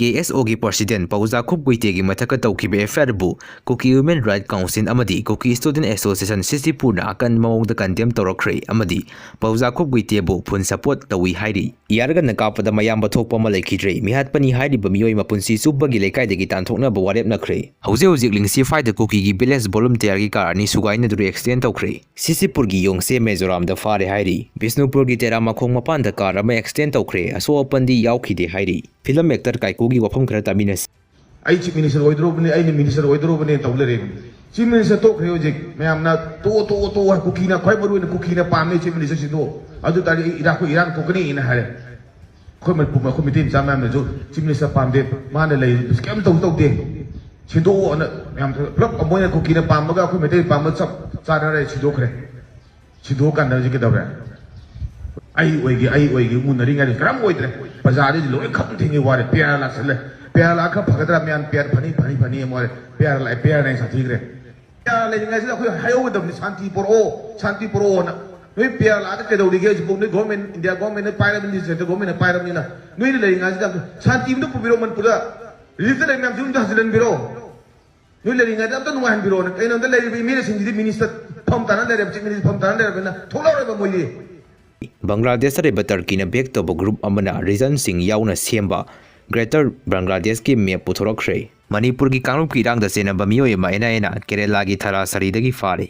KSO की President Paojakhup Guite Mizoram tawkhiba FIR bu Kuki Human Rights Council amadi Kuki Student Association Ccpur na akan mawongda condemn tawrakre amadi Paojakhup Guite bu phun support tawi hairi yarga na Kappada mayamba thokpa ma Leikhidre mihatpani hairiba mioi mapunsi subagi lekaidagi tanthoknaba warep nakre hauzik lingsi faida Kuki gi village volunteer gi kar ani sugaina duri extend tawkre Ccpur gi yongse Mizoram da fare hairi Bisnupur gi terama khong mapan da kar ama extend tawkre aso apandi yaukhide hairi film actor Kaiku gi wafam khara taminas ai chief minister oidrobne ai minister oidrobne tawlere chief minister to khre hojik mayamna to kukina khoi maru ne kukina pamne chief minister sido adu tari ira ko iran ko kani ina hare khoi ma puma committee jamam ne jo chief minister pamde mana lei scam to de sido na mayam plok amoy ne kukina pamga khoi mete pam chap chara re sido khre sido kan da ji ke dawra ai oigi munari ngai kram oidre bazar ji loi kham thingi ware pya la sele pya la kha phagadra mian pya phani more pya la pya nai sathi gre pya le ngai sa khoi hayo dam ni shanti poro na noi pya la ka kedau dige ji bone government India government parliament ni center government parliament ni na noi le ngai sa shanti mu pubiro man pura religion le nam jum da halan biro noi le ngai da to nuan biro na kai no da le mi le sinji minister phom tan le chief minister phom tan le na thola re mo yi Bangladesh reba Turkey na back to group amana region sing yauna semba Greater Bangladesh ki map puthorakre Manipur ki Kangleipak ki rang da sena ba mioi ma ena Kerala ki Thara sari dagi fare